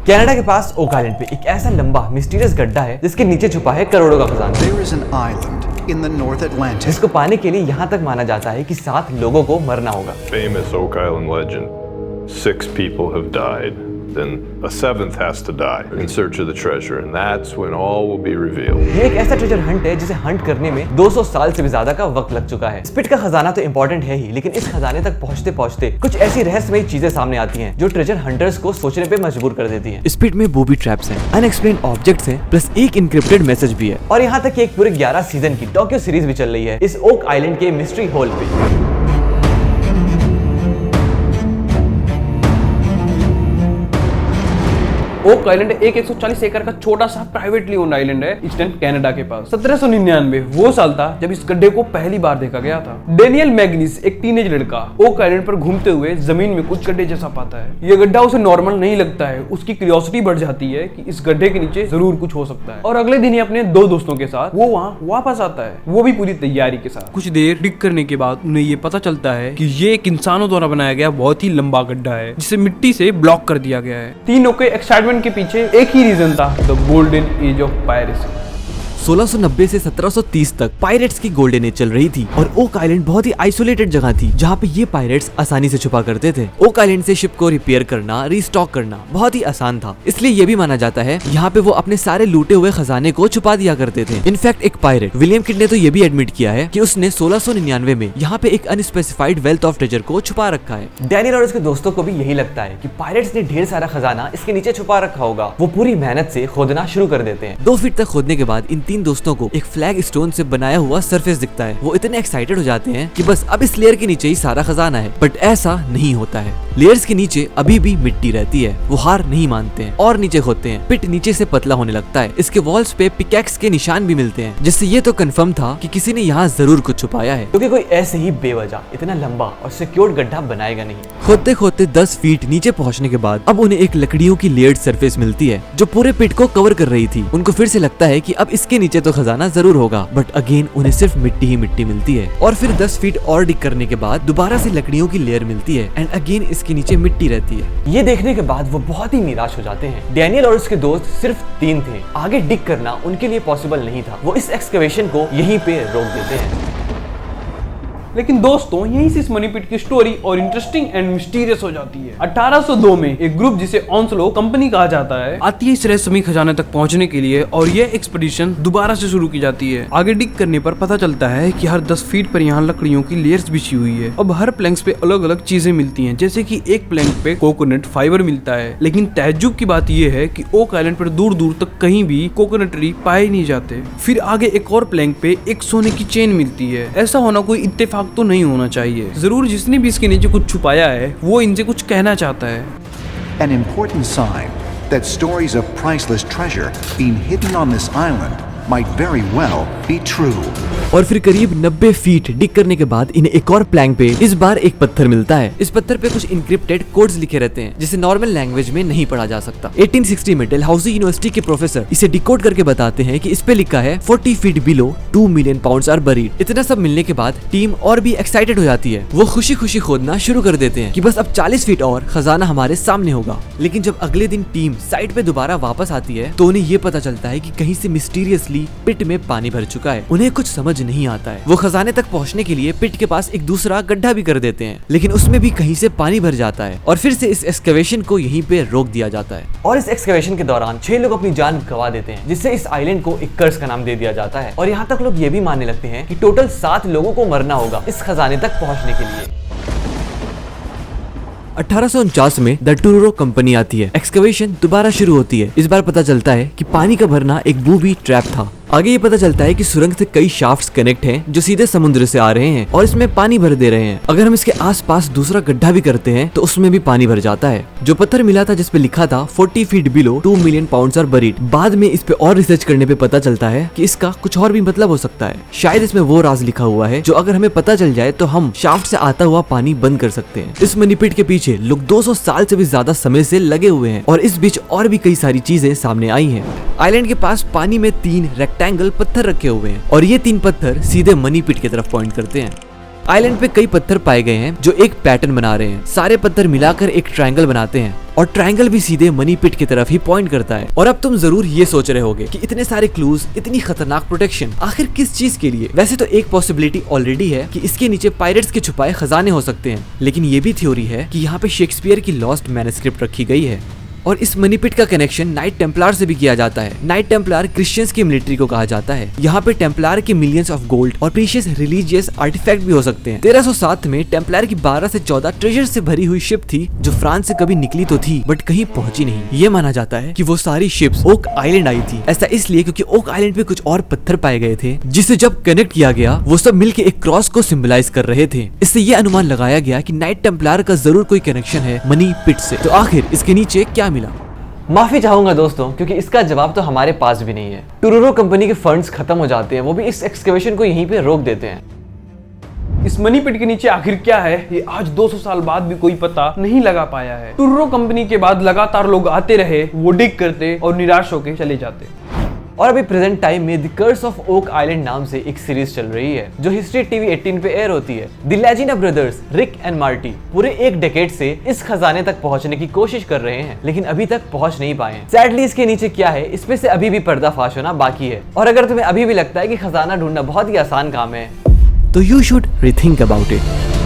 Canada के पास okay island पे एक ऐसा लंबा मिस्टीरियस गड्ढा है जिसके नीचे छुपा है करोड़ों का खजाना। There is an island in the North Atlantic. जिसको पाने के लिए यहाँ तक माना जाता है कि 7 लोगों को मरना होगा। Famous Oak Island legend. 6 people have died. Then a 7th has to die in search of the treasure, and that's when all will be revealed. ये एक ऐसा ट्रेजर हंट है जिसे हंट करने में 200 साल से भी ज्यादा का वक्त लग चुका है। स्पिट का खजाना तो इंपॉर्टेंट है ही, लेकिन इस खजाने तक पहुंचते पहुंचते कुछ ऐसी रहस्यमयी चीजें सामने आती हैं जो ट्रेजर हंटर्स को सोचने पे मजबूर कर देती हैं। स्पिट में बूबी ट्रैप्स हैं, अनएक्सप्लेन्ड ऑब्जेक्ट्स हैं, प्लस एक इनक्रिप्टेड मैसेज भी है। और यहाँ तक कि एक पूरे 11 सीजन की डॉक्यू सीरीज भी चल रही है इस ओक आइलैंड के मिस्ट्री होल पे। ओक आइलैंड एक 140 एकड़ का छोटा सा प्राइवेटली ओन्ड आइलैंड है ईस्टर्न कनाडा के पास। 1799 वो साल था जब इस गड्ढे को पहली बार देखा गया था। डेनियल मैग्निस एक टीनेज लड़का ओक आइलैंड पर घूमते हुए जमीन में कुछ गड्ढे जैसा पाता है। ये गड्ढा उसे नॉर्मल नहीं लगता है। उसकी क्यूरियोसिटी बढ़ जाती है कि इस गड्ढे के नीचे जरूर कुछ हो सकता है, और अगले दिन ही अपने 2 दोस्तों के साथ वो वहाँ वापस आता है, वो भी पूरी तैयारी के साथ। कुछ देर डिग करने के बाद उन्हें ये पता चलता है कि ये एक इंसानों द्वारा बनाया गया बहुत ही लंबा गड्ढा है जिसे मिट्टी से ब्लॉक कर दिया गया है। तीनों के एक्साइटमेंट के पीछे एक ही रीजन था, the golden age of piracy. 1690 से 1730 तक पायरेट्स की गोल्डन एज चल रही थी और ओक आइलैंड बहुत ही आइसोलेटेड जगह थी जहाँ पे ये पायरेट्स आसानी से छुपा करते थे। ओक आइलैंड से शिप को रिपेयर करना, रिस्टॉक करना बहुत ही आसान था, इसलिए ये भी माना जाता है यहाँ पे वो अपने सारे लूटे हुए खजाने को छुपा दिया करते थे। इनफैक्ट एक पायरेट विलियम किड ने तो ये भी एडमिट किया है कि उसने 1699 में यहाँ पे एक अनस्पेसिफाइड वेल्थ ऑफ ट्रेजर को छुपा रखा है। डैनियल और उसके दोस्तों को भी यही लगता है कि पायरेट्स ने ढेर सारा खजाना इसके नीचे छुपा रखा होगा। वो पूरी मेहनत से खोदना शुरू कर देते हैं। 2 फीट तक खोदने के बाद इन 3 दोस्तों को एक फ्लैग स्टोन से बनाया हुआ सरफेस दिखता है। वो इतने एक्साइटेड हो जाते हैं कि बस अब इस लेयर के नीचे ही सारा खजाना है, बट ऐसा नहीं होता है। लेयर्स के नीचे अभी भी मिट्टी रहती है। वो हार नहीं मानते हैं और नीचे खोदते हैं। पिट नीचे से पतला होने लगता है। इसके वॉल्स पे पिकैक्स के निशान भी मिलते हैं, जिससे ये तो कंफर्म था कि किसी ने यहाँ जरूर कुछ छुपाया है, क्योंकि कोई ऐसे ही बेवजह इतना लंबा और सिक्योर्ड गड्ढा बनाएगा नहीं। खोदते खोदते 10 फीट नीचे पहुँचने के बाद अब उन्हें एक लकड़ियों की लेयर्ड सरफेस मिलती है जो पूरे पिट को कवर कर रही थी। उनको फिर से लगता है कि अब इसके नीचे तो खजाना जरूर होगा, बट अगेन उन्हें सिर्फ मिट्टी ही मिट्टी मिलती है। और फिर 10 फीट और डिग करने के बाद दोबारा से लकड़ियों की लेयर मिलती है एंड अगेन इसके नीचे मिट्टी रहती है। ये देखने के बाद वो बहुत ही निराश हो जाते हैं। डैनियल और उसके दोस्त सिर्फ 3 थे। आगे डिग करना उनके लिए पॉसिबल नहीं था। वो इस एक्सकवेशन को यहीं पे रोक देते हैं। लेकिन दोस्तों यहीं से इस मनी पिट की स्टोरी और इंटरेस्टिंग एंड मिस्टीरियस हो जाती है। 1802 में एक ग्रुप जिसे ऑन्सलो कंपनी कहा जाता है आती है इस रहस्यमयी खजाने तक पहुंचने के लिए, और ये एक्सपीडिशन दोबारा से शुरू की जाती है। आगे डिग करने पर पता चलता है कि हर 10 फीट पर यहाँ लकड़ियों की लेयर्स बिछी हुई है। अब हर प्लैंक्स पे अलग अलग चीजें मिलती हैं, जैसे कि एक प्लैंक पे कोकोनट फाइबर मिलता है। लेकिन तहज्जुब की बात यह है कि ओक आइलैंड पर दूर दूर तक कहीं भी कोकोनट ट्री पाए नहीं जाते। फिर आगे एक और प्लैंक पे एक सोने की चेन मिलती है। ऐसा होना कोई इत्तेफाक तो नहीं होना चाहिए। जरूर जिसने भी इसके नीचे कुछ छुपाया है वो इनसे कुछ कहना चाहता है। An important sign that stories of priceless treasure being hidden on this island might very well be true. और फिर करीब 90 फीट डिग करने के बाद इन्हें एक और प्लैंक पे इस बार एक पत्थर मिलता है। इस पत्थर पे कुछ इनक्रिप्टेड कोड्स लिखे रहते हैं जिसे नॉर्मल लैंग्वेज में नहीं पढ़ा जा सकता। 1860 में डलहौजी यूनिवर्सिटी के प्रोफेसर इसे डिकोड करके बताते हैं कि इस पे लिखा है 40 feet below 2 million pounds are buried. इतना सब मिलने के बाद टीम और भी एक्साइटेड हो जाती है। वो खुशी खुशी खोदना शुरू कर देते हैं कि बस अब 40 फीट और खजाना हमारे सामने होगा। लेकिन जब अगले दिन टीम साइट पे दोबारा वापस आती है तो उन्हें ये पता चलता है कि कहीं से मिस्टीरियसली पिट में पानी भर चुका है। उन्हें कुछ समझ नहीं आता है। वो खजाने तक पहुंचने के लिए पिट के पास एक दूसरा गड्ढा भी कर देते हैं, लेकिन उसमें भी कहीं से पानी भर जाता है और फिर से इस एक्सकवेशन को यहीं पे रोक दिया जाता है। और इस एक्सकवेशन के दौरान 6 लोग अपनी जान गंवा देते हैं, जिससे इस आइलैंड को एक कर्स का नाम दे दिया जाता है। और यहाँ तक लोग ये भी मानने लगते हैं कि टोटल 7 लोगों को मरना होगा इस खजाने तक पहुँचने के लिए। 1849 में द टूरो कंपनी आती है। एक्सकवेशन दोबारा शुरू होती है। इस बार पता चलता है कि पानी का भरना एक बूबी ट्रैप था। आगे ये पता चलता है कि सुरंग से कई शाफ्ट्स कनेक्ट हैं जो सीधे समुद्र से आ रहे हैं और इसमें पानी भर दे रहे हैं। अगर हम इसके आसपास दूसरा गड्ढा भी करते हैं तो उसमें भी पानी भर जाता है। जो पत्थर मिला था जिसपे लिखा था 40 feet below 2 million pounds are buried, बाद में इस पे और रिसर्च करने पे पता चलता है कि इसका कुछ और भी मतलब हो सकता है। शायद इसमें वो राज लिखा हुआ है जो अगर हमें पता चल जाए तो हम शाफ्ट से आता हुआ पानी बंद कर सकते हैं। इस मनी पिट के पीछे लोग 200 साल से भी ज्यादा समय से लगे हुए हैं और इस बीच और भी कई सारी चीजें सामने आई हैं। आइलैंड के पास पानी में 3 रेक्टेंगल पत्थर रखे हुए हैं और ये 3 पत्थर सीधे मनी पिट की तरफ पॉइंट करते हैं। आइलैंड पे कई पत्थर पाए गए हैं जो एक पैटर्न बना रहे हैं। सारे पत्थर मिलाकर एक ट्रायंगल बनाते हैं और ट्रायंगल भी सीधे मनी पिट की तरफ ही पॉइंट करता है। और अब तुम जरूर ये सोच रहे होगे कि इतने सारे क्लूज, इतनी खतरनाक प्रोटेक्शन, आखिर किस चीज के लिए? वैसे तो एक पॉसिबिलिटी ऑलरेडी है कि इसके नीचे पायरेट्स के छुपाए खजाने हो सकते हैं, लेकिन ये भी थ्योरी है कि यहाँ पे शेक्सपियर की लॉस्ट मैन्युस्क्रिप्ट रखी गई है। और इस मनी पिट का कनेक्शन नाइट टेम्पलार से भी किया जाता है। नाइट टेम्पलार क्रिश्चियंस की मिलिट्री को कहा जाता है। यहाँ पे टेम्पलार के मिलियंस ऑफ गोल्ड और प्रीशियस रिलीजियस आर्टिफैक्ट भी हो सकते हैं। 1307 में टेम्पलार की 12 से 14 ट्रेजर से भरी हुई शिप थी जो फ्रांस से कभी निकली तो थी बट कहीं पहुंची नहीं। ये माना जाता है कि वो सारी शिप्स ओक आइलैंड आई थी। ऐसा इसलिए क्योंकि ओक आइलैंड पे कुछ और पत्थर पाए गए थे जिसे जब कनेक्ट किया गया वो सब मिलकर एक क्रॉस को सिंबलाइज कर रहे थे। इससे ये अनुमान लगाया गया कि नाइट टेम्पलार का जरूर कोई कनेक्शन है मनी पिट से। तो आखिर इसके नीचे क्या मिला? माफी चाहूंगा दोस्तों, क्योंकि इसका जवाब तो हमारे पास भी नहीं है। टूरोरो कंपनी के फंड्स खत्म हो जाते हैं, वो भी इस एक्सकवेशन को यहीं पे रोक देते हैं। इस मनी पिट के नीचे आखिर क्या है ये आज 200 साल बाद भी कोई पता नहीं लगा पाया है। टूरोरो कंपनी के बाद लगातार लोग आते रहे, वो डिग करते और निराश होकर चले जाते। और अभी प्रेजेंट टाइम में the curse of Oak Island नाम से एक सीरीज चल रही है जो हिस्ट्री टीवी 18 पे एयर होती है। The legend of brothers Rick and Marty पूरे एक डेकेड से इस खजाने तक पहुंचने की कोशिश कर रहे हैं, लेकिन अभी तक पहुंच नहीं पाए। सैडली इसके नीचे क्या है इस पे से अभी भी पर्दाफाश होना बाकी है। और अगर तुम्हें अभी भी लगता है कि खजाना ढूंढना बहुत ही आसान काम है तो you should rethink about it.